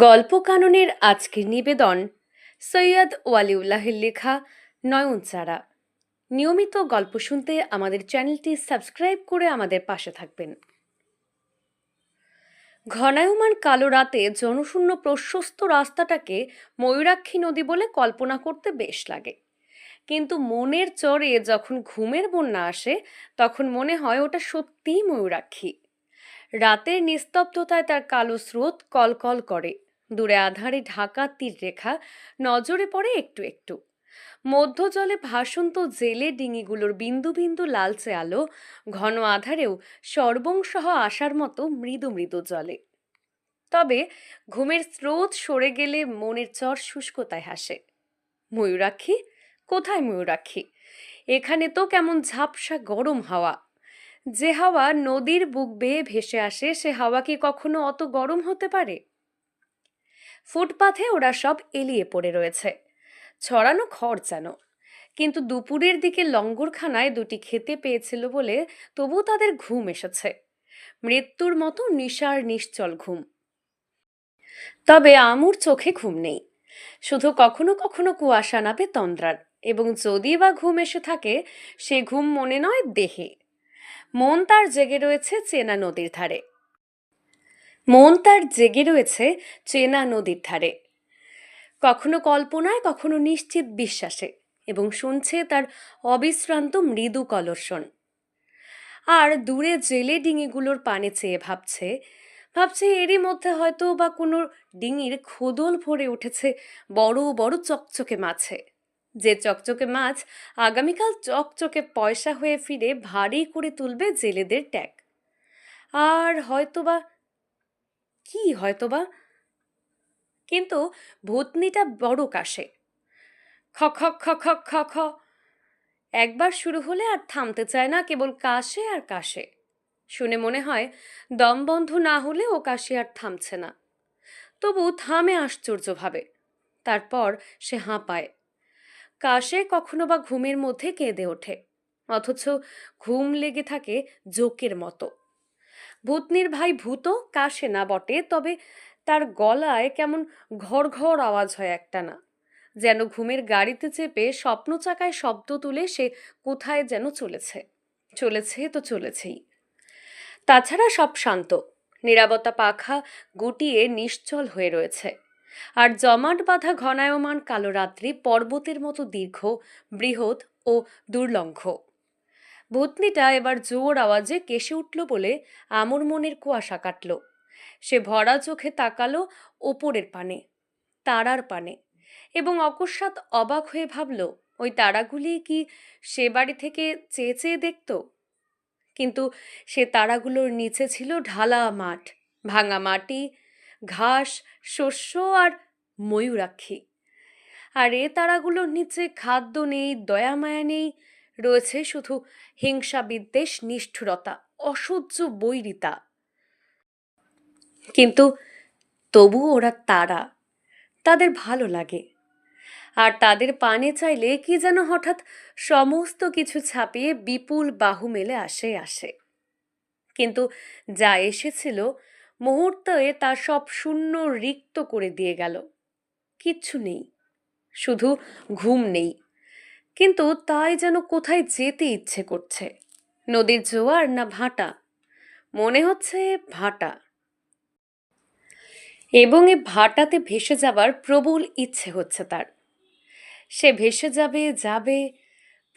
গল্প কাননের আজকের নিবেদন সৈয়দ ওয়ালিউল্লাহের লেখা নয়নচারা। নিয়মিত গল্প শুনতে আমাদের চ্যানেলটি সাবস্ক্রাইব করে আমাদের পাশে থাকবেন। ঘনায়মান কালো রাতে জনশূন্য প্রশস্ত রাস্তাটাকে ময়ূরাক্ষী নদী বলে কল্পনা করতে বেশ লাগে, কিন্তু মনের চরে যখন ঘুমের বন্যা আসে তখন মনে হয় ওটা সত্যিই ময়ূরাক্ষী। রাতের নিস্তব্ধতায় তার কালো স্রোত কলকল করে, দূরে আধারে ঢাকা তীর রেখা নজরে পড়ে একটু একটু। মধ্য জলে ভাসন্ত জেলে ডিঙিগুলোর বিন্দু বিন্দু লালচে আলো ঘন আধারেও সর্বংসহ আসার মতো মৃদু মৃদু জলে। তবে ঘুমের স্রোত সরে গেলে মনের চর শুষ্কতায় হাসে। ময়ূরাক্ষী? কোথায় ময়ূরাক্ষী? এখানে তো কেমন ঝাপসা গরম হাওয়া। যে হাওয়া নদীর বুক বেয়ে ভেসে আসে সে হাওয়া কি কখনো অত গরম হতে পারে? ফুটপাথে ওরা সব এলিয়ে পড়ে রয়েছে, ছড়ানো খড় যেন। কিন্তু দুপুরের দিকে লঙ্গরখানায় দুটি খেতে পেয়েছিল বলে তবু তাদের ঘুম এসেছে, মৃত্যুর মতো নিশার নিশ্চল ঘুম। তবে আমুর চোখে ঘুম নেই, শুধু কখনো কখনো কুয়াশা নামে তন্দ্রার, এবং যদি বা ঘুম এসে থাকে সে ঘুম মনে নয় দেহে। মন তার জেগে রয়েছে চেনা নদীর ধারে। মন তার জেগে রয়েছে চেনা নদীর ধারে, কখনো কল্পনায় কখনো নিশ্চিত বিশ্বাসে, এবং শুনছে তার অবিশ্রান্ত মৃদু কলর্ষণ। আর দূরে জেলে ডিঙিগুলোর পানে চেয়ে ভাবছে ভাবছে এরই মধ্যে হয়তো বা কোনো ডিঙির খোদল ভরে উঠেছে বড় বড় চকচকে মাছে, যে চকচকে মাছ আগামীকাল চকচকে পয়সা হয়ে ফিরে ভারী করে তুলবে জেলেদের ট্যাগ। আর হয়তোবা, কি হয়তোবা, কিন্তু ভূতনিটা বড় কাশে। খ খ খ খ খ খ, একবার শুরু হলে আর থামতে চায় না, কেবল কাশে আর কাশে। শুনে মনে হয় দম বন্ধ না হলে ও কাশি আর থামছে না। তবু থামে আশ্চর্যভাবে। তারপর সে হাঁপায়, কাশে, কখনো বা ঘুমের মধ্যে কেঁদে ওঠে, অথচ ঘুম লেগে থাকে জোকের মতো। ভূতনির ভাই ভূত কাশে না বটে, তবে তার গলায় কেমন ঘর ঘর আওয়াজ হয় একটানা, যেন ঘুমের গাড়িতে চেপে স্বপ্ন চাকায় শব্দ তুলে সে কোথায় যেন চলেছে। চলেছে তো চলেছেই। তাছাড়া সব শান্ত, নিরাপত্তা পাখা গুটিয়ে নিশ্চল হয়ে রয়েছে। আর জমাট বাঁধা ঘনায়মান কালো রাত্রি পর্বতের মতো দীর্ঘ, বৃহৎ ও দুর্লঙ্ঘ। ভূতনিটা এবার জোর আওয়াজে কেসে উঠল বলে আমর মনের কুয়াশা কাটল। সে ভরা চোখে তাকালো ওপরের পানে, তারার পানে, এবং অকস্মাৎ অবাক হয়ে ভাবল ওই তারাগুলি কি সে বাড়ি থেকে চেয়ে চেয়ে দেখত। কিন্তু সে তারাগুলোর নিচে ছিল ঢালা মাঠ, ভাঙা মাটি, ঘাস, শস্য আর ময়ূরাক্ষী। আর এ তারাগুলোর নিচে খাদ্য নেই, দয়া মায়া নেই, রয়েছে শুধু হিংসা, বিদ্বেষ, নিষ্ঠুরতা, অসহ্য বৈরিতা। কিন্তু তবু ওরা তারা, তাদের ভালো লাগে। আর তাদের পানে চাইলে কি যেন হঠাৎ সমস্ত কিছু ছাপিয়ে বিপুল বাহু মেলে আসে আসে। কিন্তু যা এসেছিল মুহূর্তে তা সব শূন্য, রিক্ত করে দিয়ে গেল। কিচ্ছু নেই, শুধু ঘুম নেই। কিন্তু তাই যেন কোথায় যেতে ইচ্ছে করছে। নদীর জোয়ার না ভাটা? মনে হচ্ছে ভাটা। এবং এ ভাটাতে ভেসে যাবার প্রবল ইচ্ছে হচ্ছে তার। সে ভেসে যাবে যাবে,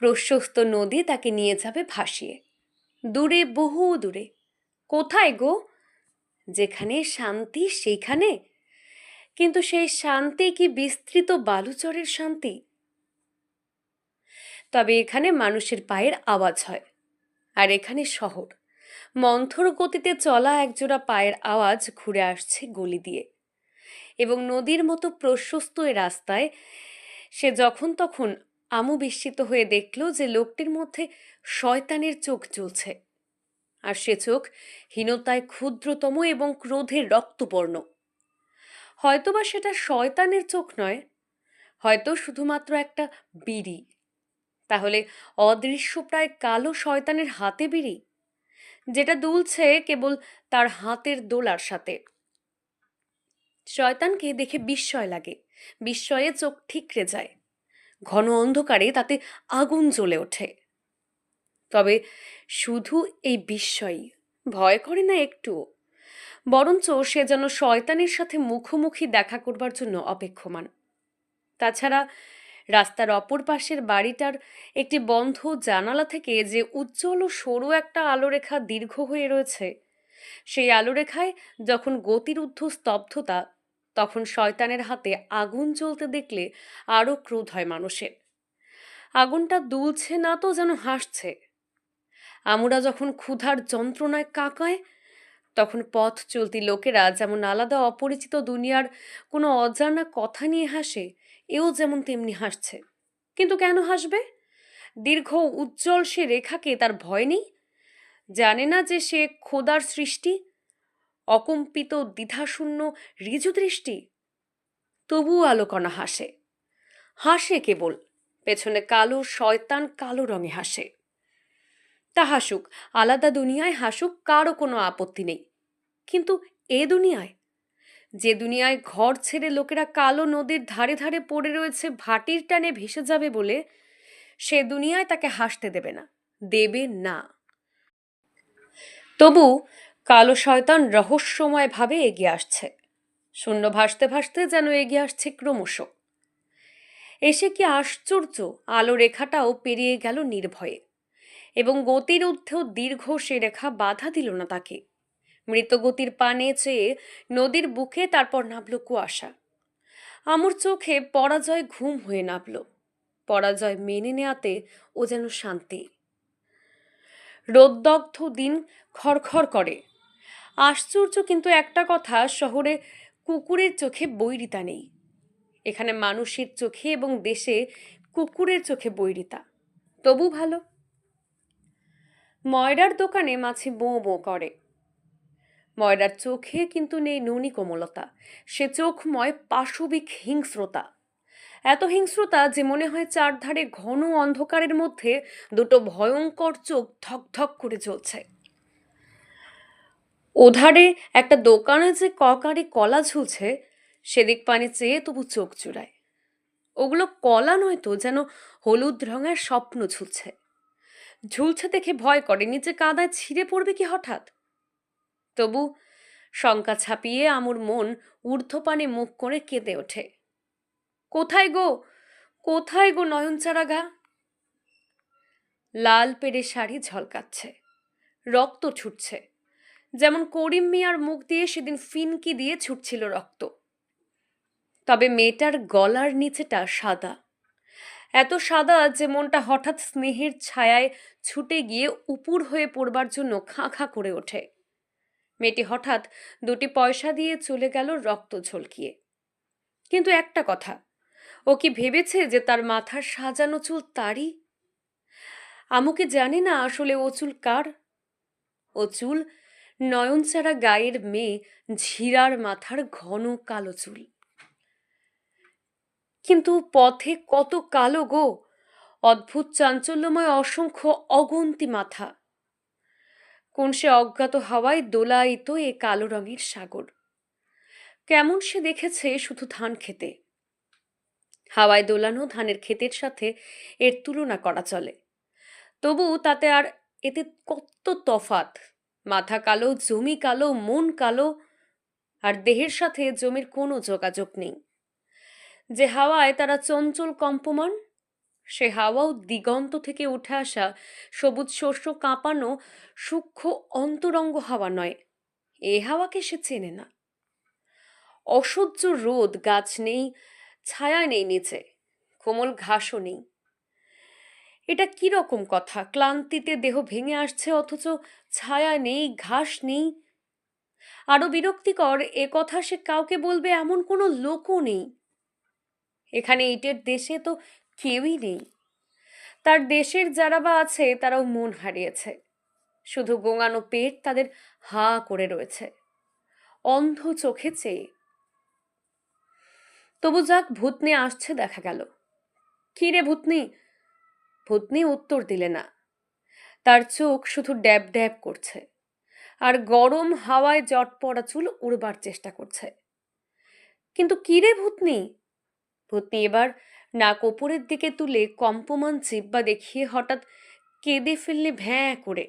প্রশস্ত নদী তাকে নিয়ে যাবে ভাসিয়ে দূরে, বহু দূরে। কোথায় গো? যেখানে শান্তি সেইখানে। কিন্তু সেই শান্তি কি বিস্তৃত বালুচরের শান্তি? তবে এখানে মানুষের পায়ের আওয়াজ হয়, আর এখানে শহর। মন্থর গতিতে চলা একজোড়া পায়ের আওয়াজ ঘুরে আসছে গলি দিয়ে, এবং নদীর মতো প্রশস্ত এ রাস্তায় সে যখন তখন আমু বিস্মিত হয়ে দেখল যে লোকটির মধ্যে শয়তানের চোখ জ্বলছে। আর সে চোখ হীনতায় ক্ষুদ্রতম এবং ক্রোধে রক্তবর্ণ। হয়তোবা সেটা শয়তানের চোখ নয়, হয়তো শুধুমাত্র একটা বিড়ি। তাহলে অদৃশ্য প্রায় কালো শয়তানের হাতে বিড়ি, যেটা দুলছে কেবল তার হাতের দোলার সাথে। শয়তানকে দেখে বিস্ময় লাগে, বিস্ময়ে চোখ ঠিকরে যায়। ঘন অন্ধকারে তাতে আগুন জ্বলে ওঠে। তবে শুধু এই বিস্ময়ই, ভয় করে না একটুও, বরঞ্চ সে যেন শয়তানের সাথে মুখোমুখি দেখা করবার জন্য অপেক্ষমান। তাছাড়া রাস্তার অপর পাশের বাড়িটার একটি বন্ধ জানালা থেকে যে উজ্জ্বল ও সরু একটা আলোরেখা দীর্ঘ হয়ে রয়েছে, সেই আলোরেখায় যখন গতিরুদ্ধ স্তব্ধতা, তখন শয়তানের হাতে আগুন জ্বলতে দেখলে আরও ক্রোধ হয় মানুষের। আগুনটা দুলছে না তো যেন হাসছে। আমরা যখন ক্ষুধার যন্ত্রণায় কাঁকায়, তখন পথ চলতি লোকেরা যেমন আলাদা অপরিচিত দুনিয়ার কোনো অজানা কথা নিয়ে হাসে, এও যেমন তেমনি হাসছে। কিন্তু কেন হাসবে? দীর্ঘ উজ্জ্বল সে রেখাকে তার ভয় নেই? জানে না যে সে খোদার সৃষ্টি, অকম্পিত দ্বিধাশূন্য ঋজু দৃষ্টি? তবুও আলোকণা হাসে, হাসে কেবল, পেছনে কালো শয়তান কালো রঙে হাসে। তা হাসুক, আলাদা দুনিয়ায় হাসুক, কারও কোনো আপত্তি নেই। কিন্তু এ দুনিয়ায়, যে দুনিয়ায় ঘর ছেড়ে লোকেরা কালো নদীর ধারে ধারে পড়ে রয়েছে ভাটির টানে ভেসে যাবে বলে, সে দুনিয়ায় তাকে হাসতে দেবে না, দেবে না। তবু কালো শয়তান রহস্যময়ভাবে এগিয়ে আসছে, শূন্য ভাসতে ভাসতে যেন এগিয়ে আসছে ক্রমশ। এসে কি আশ্চর্য, আলো রেখাটাও পেরিয়ে গেল নির্ভয়ে, এবং গতির ঊর্ধ্বেও দীর্ঘ সে রেখা বাধা দিল না তাকে। মৃতগতির পানে চেয়ে নদীর বুকে তারপর নামল কুয়াশা। আমর চোখে পরাজয় ঘুম হয়ে নামল। পরাজয় মেনে নেয়াতে ও যেন শান্তি। রোদ্দগ্ধ দিন খড়খড় করে। আশ্চর্য কিন্তু একটা কথা, শহরে কুকুরের চোখে বৈরিতা নেই। এখানে মানুষের চোখে এবং দেশে কুকুরের চোখে বৈরিতা। তবু ভালো। ময়রার দোকানে মাছি বোঁ বোঁ করে। ময়রার চোখে কিন্তু নেই নুনি কোমলতা, সে চোখময় পাশবিক হিংস্রতা। এত হিংস্রতা যে মনে হয় চারধারে ঘন অন্ধকারের মধ্যে দুটো ভয়ঙ্কর চোখ ধক ধক করে জ্বলছে। ওধারে একটা দোকানে যে ককারি কলা ঝুলছে, সেদিক পানে চেয়ে তবু চোখ চুরায়। ওগুলো কলা নয় তো, যেন হলুদ রঙের স্বপ্ন ঝুলছে। ঝুলছে দেখে ভয় করে, নিচে কাদায় ছিঁড়ে পড়বে কি হঠাৎ। তবু শঙ্কা ছাপিয়ে আমুর মন ঊর্ধ্বপানে মুখ করে কেঁদে ওঠে। কোথায় গো, কোথায় গো নয়নচারা গা? লাল পেড়ে শাড়ি ঝলকাচ্ছে, রক্ত ছুটছে, যেমন করিম মিয়ার মুখ দিয়ে সেদিন ফিনকি দিয়ে ছুটছিল রক্ত। তবে মেয়েটার গলার নিচেটা সাদা, এত সাদা যে মনটা হঠাৎ স্নেহের ছায়ায় ছুটে গিয়ে উপুর হয়ে পড়বার জন্য খাঁ খাঁ করে ওঠে। মেয়েটি হঠাৎ দুটি পয়সা দিয়ে চলে গেল রক্ত ঝলকিয়ে। কিন্তু একটা কথা, ও কি ভেবেছে যে তার মাথার সাজানো চুল তারই? আমুকে জানে না আসলে ও চুল কার। ও চুল নয়নচারা গায়ের মেয়ে ঝিরার মাথার ঘন কালো চুল। কিন্তু পথে কত কালো গো, অদ্ভুত চাঞ্চল্যময় অসংখ্য অগন্তি মাথা। কোন সে অজ্ঞাত হাওয়ায় দোলায়িত এ কালো রঙের সাগর। কেমন সে দেখেছে শুধু ধান খেতে। হাওয়ায় দোলানো ধানের ক্ষেতের সাথে এর তুলনা করা চলে, তবু তাতে আর এতে কত তফাত। মাথা কালো, জমি কালো, মন কালো, আর দেহের সাথে জমির কোনো যোগাযোগ নেই। যে হাওয়ায় তারা চঞ্চল কম্পমান, সে হাওয়াও দিগন্ত থেকে উঠে আসা সবুজ শস্য কাঁপানো সূক্ষ্ম অন্তরঙ্গ হাওয়া নয়। এ হাওয়াকে সে চেনে না। অসহ্য রোদ, গাছ নেই, ছায়া নেই নিচে, কোমল ঘাসও নেই। এটা কি রকম কথা? ক্লান্তিতে দেহ ভেঙে আসছে, অথচ ছায়া নেই, ঘাস নেই। আরো বিরক্তিকর, এ কথা সে কাউকে বলবে এমন কোনো লোকও নেই। এখানে ইটের দেশে তো কেউই নেই। তার দেশের যারা বা আছে তারাও মন হারিয়েছে। শুধু গোঙানো পেট তাদের হা করে রয়েছে, অন্ধ চোখে চেয়ে। তবু যাক, ভূতনি আসছে দেখা গেল। কি রে ভূতনি? ভূতনি উত্তর দিলে না। তার চোখ শুধু ড্যাব ড্যাব করছে, আর গরম হাওয়ায় জট পড়া চুল উড়বার চেষ্টা করছে। কিন্তু কিরে ভূতনি? ভূতনি এবার নাক ওপরের দিকে তুলে কম্পমান জিহ্বা দেখিয়ে হঠাৎ কেঁদে ফেললে ভ্যাঁ করে।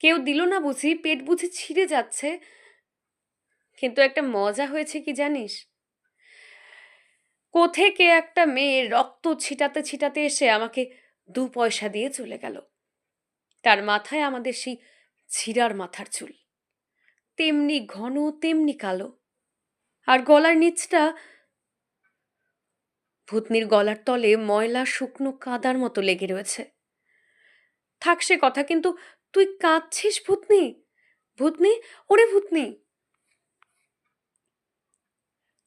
কেউ দিল না বুঝি? পেট বুঝি ছিঁড়ে যাচ্ছে? কিন্তু একটা মজা হয়েছে কি জানিস? কোত্থেকে একটা মেয়ে রক্ত ছিটাতে ছিটাতে এসে আমাকে 2 পয়সা দিয়ে চলে গেল। তার মাথায় আমাদের সেই ছিঁড়ার মাথার চুল, তেমনি ঘন তেমনি কালো, আর গলার নিচটা, ভূতনির গলার তলে ময়লা শুকনো কাদার মতো লেগে রয়েছে। থাক সে কথা, কিন্তু তুই কাঁদছিস ভূতনি? ভূতনি, ওরে ভূতনি!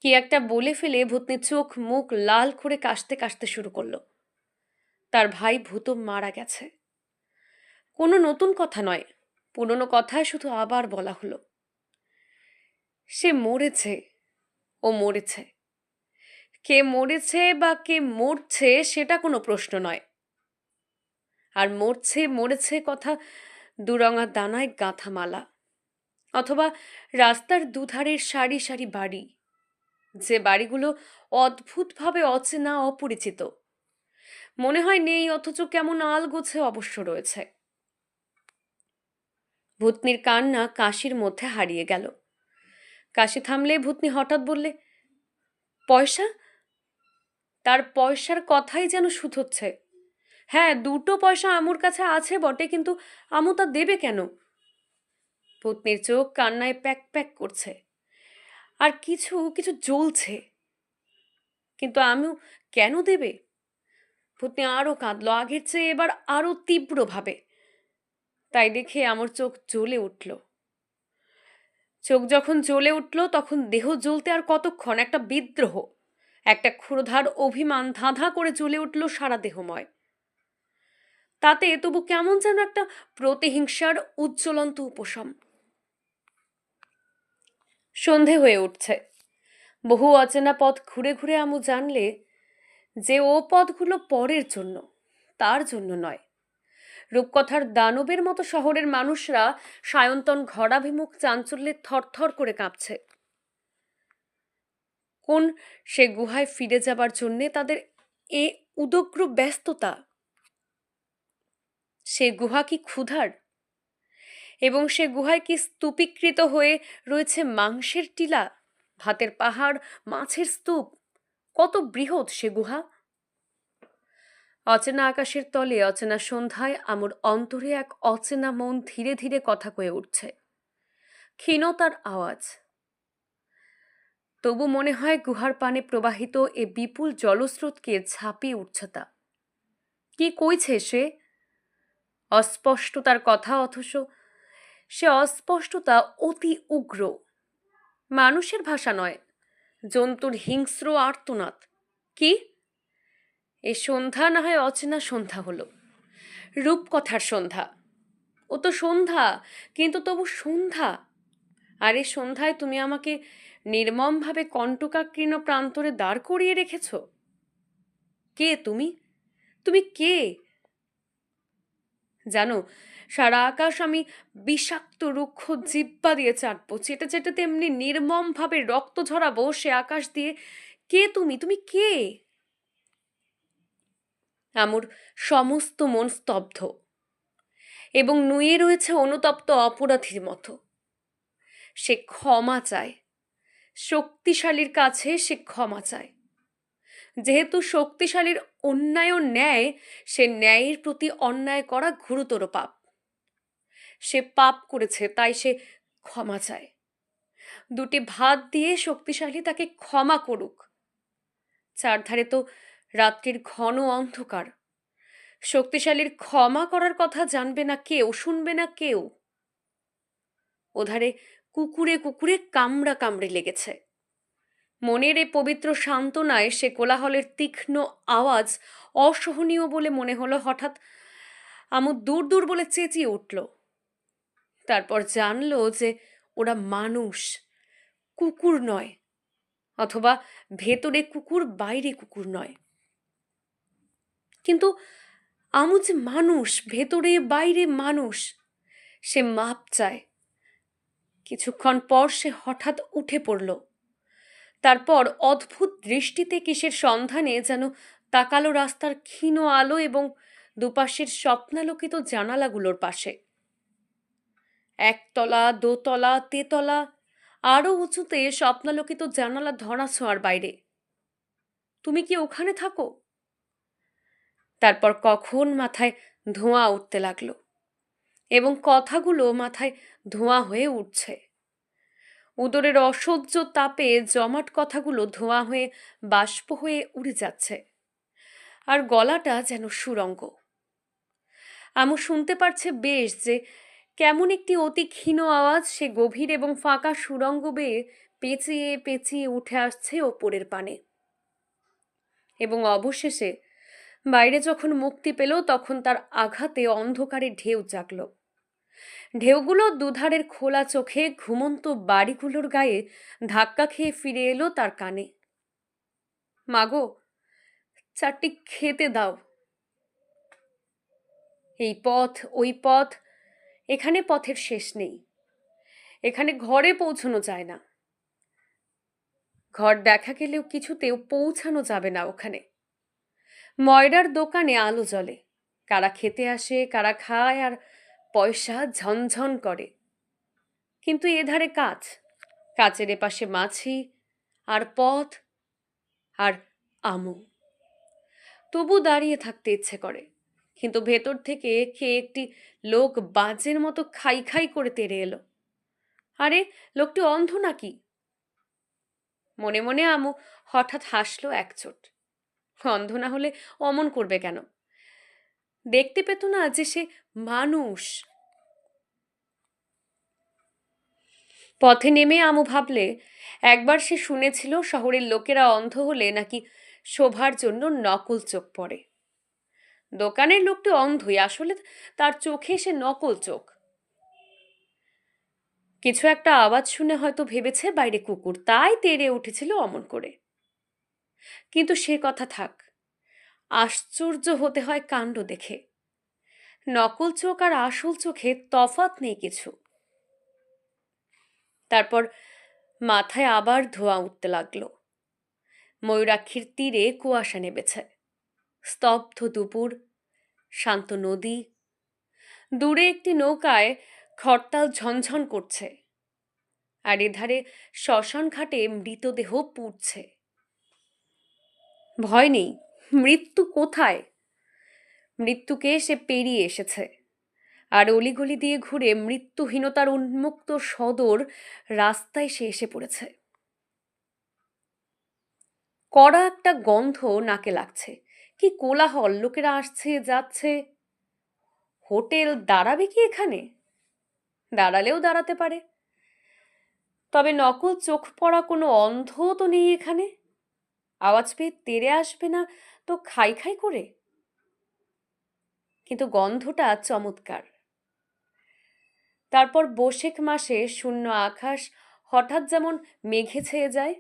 কি একটা বলে ফেলে ভূতনি চোখ মুখ লাল করে কাশতে কাশতে শুরু করলো। তার ভাই ভূত মারা গেছে। কোনো নতুন কথা নয়, পুরনো কথায় শুধু আবার বলা হলো। সে মরেছে, ও মরেছে। কে মরেছে বা কে মরছে সেটা কোনো প্রশ্ন নয়। আর মরছে মরেছে কথা দুরঙা দানায় গাঁথা মালা, অথবা রাস্তার দুধারের সারি সারি বাড়ি, যে বাড়িগুলো অদ্ভুতভাবে অচেনা অপরিচিত, মনে হয় নেই অথচ কেমন আলগোছে অবশ্য রয়েছে। ভূতনির কান্না কাশির মধ্যে হারিয়ে গেল। কাশি থামলে ভূতনি হঠাৎ বললে, পয়সা? তার পয়সার কথাই যেন শুধোচ্ছে। হ্যাঁ, 2 পয়সা আমুর কাছে আছে বটে, কিন্তু আমু তা দেবে কেন? ভূতনির চোখ কান্নায় প্যাক প্যাক করছে, আর কিছু কিছু জ্বলছে। কিন্তু আমু কেন দেবে? ভূতনি আরো কাঁদলো, আগের চেয়ে এবার আরো তীব্রভাবে। তাই দেখে আমার চোখ জ্বলে উঠল। চোখ যখন জ্বলে উঠল তখন দেহ জ্বলতে আর কতক্ষণ, একটা বিদ্রোহ, একটা ক্ষুরধার অভিমান ধাঁধা করে জ্বলে উঠল সারা দেহময়। তাতে তবু কেমন যেন একটা প্রতিহিংসার উজ্জ্বলন্ত উপশম। সন্ধে হয়ে উঠছে। বহু অচেনা পথ ঘুরে ঘুরে আমু জানলে যে ও পথগুলো পরের জন্য, তার জন্য নয়। রূপকথার দানবের মতো শহরের মানুষরা সায়ন্তন ঘরাভিমুখ চাঞ্চল্যে থরথর করে কাঁপছে। কোন সে গুহায় ফিরে যাবার জন্যে তাদের এ উদগ্র ব্যস্ততা? সে গুহা কি ক্ষুধার? এবং সে গুহায় কি স্তূপীকৃত হয়ে রয়েছে মাংসের টিলা, ভাতের পাহাড়, মাছের স্তূপ? কত বৃহৎ সে গুহা! অচেনা আকাশের তলে অচেনা সন্ধ্যায় আমার অন্তরে এক অচেনা মন ধীরে ধীরে কথা কয়ে উঠছে। ক্ষীণতার আওয়াজ। তবু মনে হয় গুহার পানে প্রবাহিত এ বিপুল জলস্রোতকে ঝাঁপিয়ে উঠছে তা। কি কইছে সে? অস্পষ্টতার কথা, অথচ সে অস্পষ্টতা অতি উগ্র। মানুষের ভাষা নয়, জন্তুর হিংস্র আর্তনাদ। কি? এ সন্ধ্যা না হয় অচেনা সন্ধ্যা হলো, রূপকথার সন্ধ্যা। ও তো সন্ধ্যা, কিন্তু তবু সন্ধ্যা। আর এ সন্ধ্যায় তুমি আমাকে নির্মমভাবে কণ্টকাকীর্ণ প্রান্তরে দাঁড় করিয়ে রেখেছ। কে তুমি? তুমি কে? জানো, সারা আকাশ আমি বিষাক্ত রুক্ষ জিহ্বা দিয়ে চাটবো, চেটে চেটে তেমনি নির্মমভাবে রক্ত ঝরাবো সে আকাশ দিয়ে। কে তুমি? তুমি কে? আমার সমস্ত মন স্তব্ধ এবং নুয়ে রয়েছে অনুতপ্ত অপরাধীর মতো। সে ক্ষমা চায়, শক্তিশালীর কাছে সে ক্ষমা চায়। যেহেতু শক্তিশালীর অন্যায় ন্যায়, সে ন্যায়ের প্রতি অন্যায় করা গুরুতর পাপ। সে পাপ করেছে, তাই সে ক্ষমা চায়। 2টি ভাত দিয়ে শক্তিশালী তাকে ক্ষমা করুক। চারধারে তো রাত্রির ঘন অন্ধকার। শক্তিশালীর ক্ষমা করার কথা জানবে না কেউ, শুনবে না কেউ। ওধারে কুকুরে কুকুরে কামড়া কামড়ে লেগেছে। মনের এ পবিত্র সান্ত্বনায় সে কোলাহলের তীক্ষ্ণ আওয়াজ অসহনীয় বলে মনে হলো। হঠাৎ আমু দূর দূর বলে চেঁচিয়ে উঠল। তারপর জানলো যে ওরা মানুষ, কুকুর নয়, অথবা ভেতরে কুকুর বাইরে কুকুর নয়। কিন্তু আমু যে মানুষ, ভেতরে বাইরে মানুষ। সে মাপ চায়। কিছুক্ষণ পর সে হঠাৎ উঠে পড়ল। তারপর অদ্ভুত দৃষ্টিতে কিসের সন্ধানে যেন তাকালো রাস্তার ক্ষীণ আলো এবং দুপাশের স্বপ্নালোকিত জানালাগুলোর পাশে। একতলা, দোতলা, তেতলা, আরো উঁচুতে স্বপ্নালোকিত জানালা ধরা ছোঁয়ার বাইরে। তুমি কি ওখানে থাকো? তারপর কখন মাথায় ধোঁয়া উঠতে লাগলো এবং কথাগুলো মাথায় ধোঁয়া হয়ে উঠছে। উদরের অসহ্য তাপে জমাট কথাগুলো ধোঁয়া হয়ে বাষ্প হয়ে উড়ে যাচ্ছে, আর গলাটা যেন সুরঙ্গ। আমু শুনতে পারছে বেশ যে কেমন একটি অতি ক্ষীণ আওয়াজ সে গভীর এবং ফাঁকা সুরঙ্গ বেয়ে পেঁচিয়ে পেঁচিয়ে উঠে আসছে ওপরের পানে। এবং অবশেষে বাইরে যখন মুক্তি পেল তখন তার আঘাতে অন্ধকারে ঢেউ জাগল। ঢেউগুলো দুধারের খোলা চোখে ঘুমন্ত বাড়িগুলোর গায়ে ধাক্কা খেয়ে ফিরে এলো তার কানে। মাগো, চারটি খেতে দাও। এই পথ, ওই পথ, এখানে পথের শেষ নেই। এখানে ঘরে পৌঁছানো যায় না। ঘর দেখা গেলেও কিছুতেও পৌঁছানো যাবে না ওখানে। ময়রার দোকানে আলো জ্বলে, কারা খেতে আসে, কারা খায়, আর পয়সা ঝনঝন করে। কিন্তু এধারে কাজ, কাচের এপাশে মাছি, আর পথ, আর আমু। তবু দাঁড়িয়ে থাকতে ইচ্ছে করে, কিন্তু ভেতর থেকে কে একটি লোক বাজের মতো খাই খাই করে তেড়ে এলো। আরে, লোকটি অন্ধ নাকি? মনে মনে আমু হঠাৎ হাসলো একচোট। অন্ধ না হলে অমন করবে কেন? দেখতে পেত না যে সে মানুষ? পথে নেমে আমু ভাবলে একবার সে শুনেছিল শহরের লোকেরা অন্ধ হলে নাকি শোভার জন্য নকল চোখ পরে। দোকানের লোকটি অন্ধই, আসলে তার চোখে সে নকল চোখ। কিছু একটা আওয়াজ শুনে হয়তো ভেবেছে বাইরে কুকুর, তাই তেড়ে উঠেছিল অমন করে। কিন্তু সে কথা থাক, আশ্চর্য হতে হয় কাণ্ড দেখে। নকল চোখ আর আসল চোখে তফাৎ নেই কিছু। তারপর মাথায় আবার ধোঁয়া উঠতে লাগলো। ময়ূরাক্ষীর তীরে কুয়াশা নেমেছে। স্তব্ধ দুপুর, শান্ত নদী, দূরে একটি নৌকায় খরতাল ঝনঝন করছে, আর এধারে শ্মশান ঘাটে মৃতদেহ পুড়ছে। ভয় নেই, মৃত্যু কোথায়? মৃত্যুকে সে পেরিয়ে এসেছে, আর অলিগলি দিয়ে ঘুরে মৃত্যুহীনতার উন্মুক্ত সদর রাস্তায় সে এসে পড়েছে। কড়া একটা গন্ধ নাকে লাগছে। কি কোলাহল, লোকেরা আসছে যাচ্ছে। হোটেল দাঁড়াবে কি এখানে? দাঁড়ালেও দাঁড়াতে পারে, তবে নকল চোখ পড়া কোনো অন্ধ তো নেই এখানে। আওয়াজ পেয়ে তেড়ে আসবে না তো খাই খাই করে? কিন্তু গন্ধটা চমৎকার। তারপর বৈশাখ মাসে শূন্য আকাশ হঠাৎ যেমন মেঘে ছেয়ে যায়,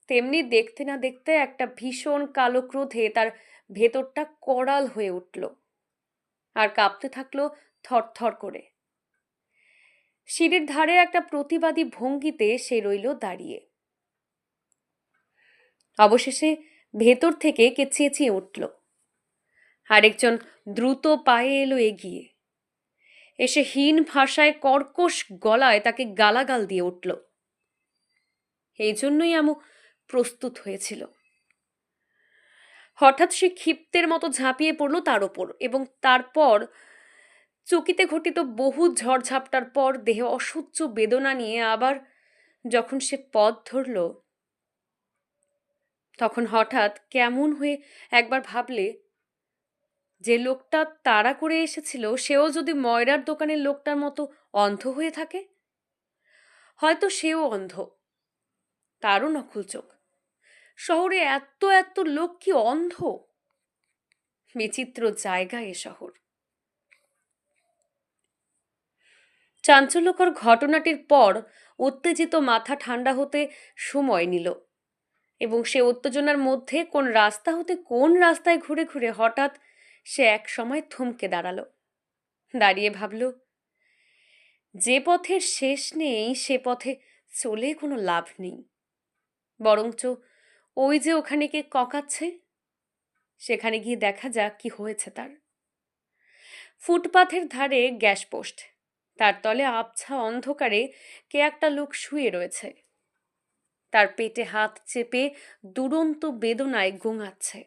তেমনি দেখতে না দেখতে একটা ভীষণ কালো ক্রোধে তার ভেতরটা করাল হয়ে উঠল, আর কাঁপতে থাকলো থরথর করে। সিঁড়ির ধারে একটা প্রতিবাদী ভঙ্গিতে সে রইল দাঁড়িয়ে। অবশেষে ভেতর থেকে কে চেঁচিয়ে উঠল। আরেকজন দ্রুত পায়ে এলো এগিয়ে, এসে হীন ভাষায় কর্কশ গলায় তাকে গালাগাল দিয়ে উঠল। এই জন্যই আমু প্রস্তুত হয়েছিল। হঠাৎ সে ক্ষিপ্তের মতো ঝাঁপিয়ে পড়ল তার ওপর, এবং তারপর চকিতে ঘটিত বহু ঝড়ঝাপটার পর দেহে অসহ্য বেদনা নিয়ে আবার যখন সে পথ ধরল, তখন হঠাৎ কেমন হয়ে একবার ভাবলে, যে লোকটা তাড়া করে এসেছিল সেও যদি ময়রার দোকানের লোকটার মতো অন্ধ হয়ে থাকে। হয়তো সেও অন্ধ, তারও নকল চোখ। শহরে এত এত লোক কি অন্ধ? বিচিত্র জায়গা এ শহর। চাঞ্চল্যকর ঘটনাটির পর উত্তেজিত মাথা ঠান্ডা হতে সময় নিল, এবং সে উত্তেজনার মধ্যে কোন রাস্তা হতে কোন রাস্তায় ঘুরে ঘুরে হঠাৎ সে এক সময় থমকে দাঁড়ালো। দাঁড়িয়ে ভাবল, যে পথের শেষ নেই সে পথে চলে কোনো লাভ নেই। বরঞ্চ ওই যে ওখানে কে ককাচ্ছে, সেখানে গিয়ে দেখা যাক কি হয়েছে তার। ফুটপাথের ধারে গ্যাস পোস্ট, তার তলে আবছা অন্ধকারে কে একটা লোক শুয়ে রয়েছে, তার পেটে হাত চেপে দুরন্ত বেদনায় গোঙাচ্ছে।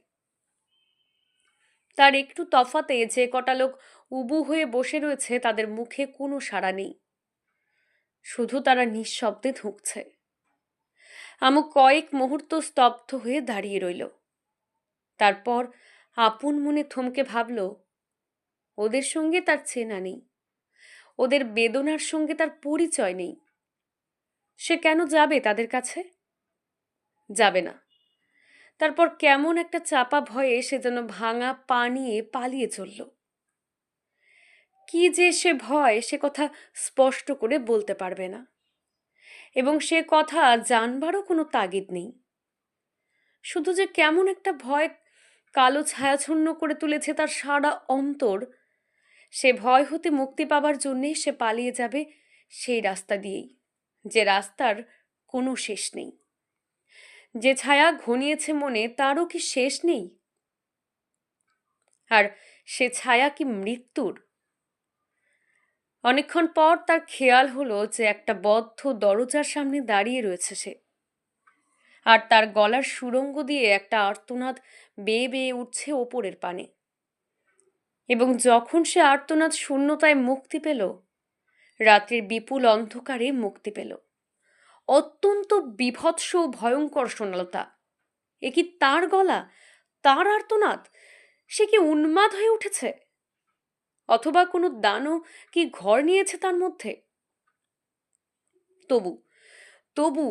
তার একটু তফাতে যে কটা লোক উবু হয়ে বসে রয়েছে তাদের মুখে কোনো সাড়া নেই, শুধু তারা নিঃশব্দে ধুঁকছে। আমু কয়েক মুহূর্ত স্তব্ধ হয়ে দাঁড়িয়ে রইল। তারপর আপন মনে থমকে ভাবল, ওদের সঙ্গে তার চেনা নেই, ওদের বেদনার সঙ্গে তার পরিচয় নেই। সে কেন যাবে তাদের কাছে? যাবে না। তারপর কেমন একটা চাপা ভয়ে সে যেন ভাঙা পা নিয়ে পালিয়ে চলল। কি যে সে ভয়, সে কথা স্পষ্ট করে বলতে পারবে না, এবং সে কথা জানবারও কোনো তাগিদ নেই। শুধু যে কেমন একটা ভয় কালো ছায়াচ্ছন্ন করে তুলেছে তার সারা অন্তর, সে ভয় হতে মুক্তি পাবার জন্যে সে পালিয়ে যাবে সেই রাস্তা দিয়েই, যে রাস্তার কোনো শেষ নেই। যে ছায়া ঘনিয়েছে মনে তারও কি শেষ নেই? আর সে ছায়া কি মৃত্যুর? অনেকক্ষণ পর তার খেয়াল হলো যে একটা বদ্ধ দরজার সামনে দাঁড়িয়ে রয়েছে সে, আর তার গলার সুড়ঙ্গ দিয়ে একটা আর্তনাদ বেয়ে বেয়ে উঠছে ওপরের পানে। এবং যখন সে আর্তনাদ শূন্যতায় মুক্তি পেল, রাত্রির বিপুল অন্ধকারে মুক্তি পেল, অত্যন্ত বীভৎস ও ভয়ঙ্কর শোনাল তা। এ কি তার গলা, তার আর্তনাদ? সে কি উন্মাদ হয়ে উঠেছে? অথবা কোনো দানব কি ঘর নিয়েছে তার মধ্যে? তবু তবু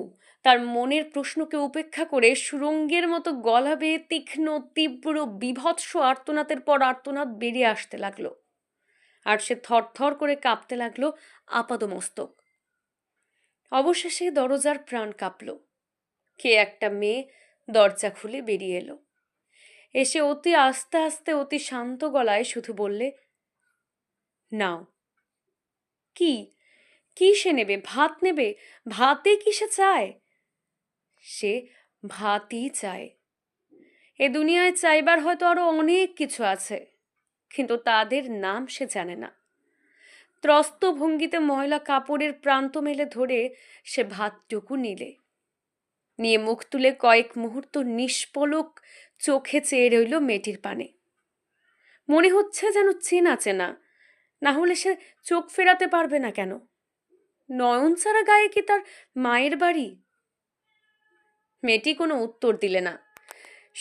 তার মনের প্রশ্নকে উপেক্ষা করে সুরঙ্গের মতো গলা বেয়ে তীক্ষ্ণ তীব্র বীভৎস আর্তনাদের পর আর্তনাদ বেরিয়ে আসতে লাগলো, আর সে থরথর করে কাঁপতে লাগলো আপাদমস্তক। অবশেষে দরজার প্রাণ কাঁপল। কে একটা মেয়ে দরজা খুলে বেরিয়ে এলো। এসে অতি আস্তে আস্তে অতি শান্ত গলায় শুধু বললে, নাও। কি? কি সে নেবে? ভাত নেবে? ভাতে কি সে চায়? সে ভাতই চায়। এ দুনিয়ায় চাইবার হয়তো আরো অনেক কিছু আছে, কিন্তু তাদের নাম সে জানে না। ত্রস্ত ভঙ্গিতে ময়লা কাপড়ের প্রান্ত মেলে ধরে সে ভাতটুকু নিয়ে মুখ তুলে কয়েক মুহূর্ত নিষ্পলক চোখে চেয়ে রইল মেয়েটির পানে। মনে হচ্ছে যেন চেনা চেনা, না হলে সে চোখ ফেরাতে পারবে না কেন? নয়নচারা গায়ে কি তার মায়ের বাড়ি? মেয়েটি কোনো উত্তর দিলে না,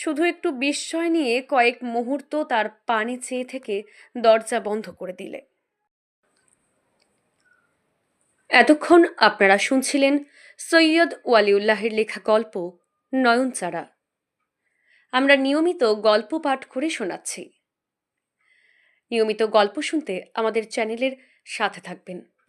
শুধু একটু বিস্ময় নিয়ে কয়েক মুহূর্ত তার পানে চেয়ে থেকে দরজা বন্ধ করে দিলে। এতক্ষণ আপনারা শুনছিলেন সৈয়দ ওয়ালিউল্লাহের লেখা গল্প নয়নচারা। আমরা নিয়মিত গল্প পাঠ করে শোনাচ্ছি। নিয়মিত গল্প শুনতে আমাদের চ্যানেলের সাথে থাকবেন।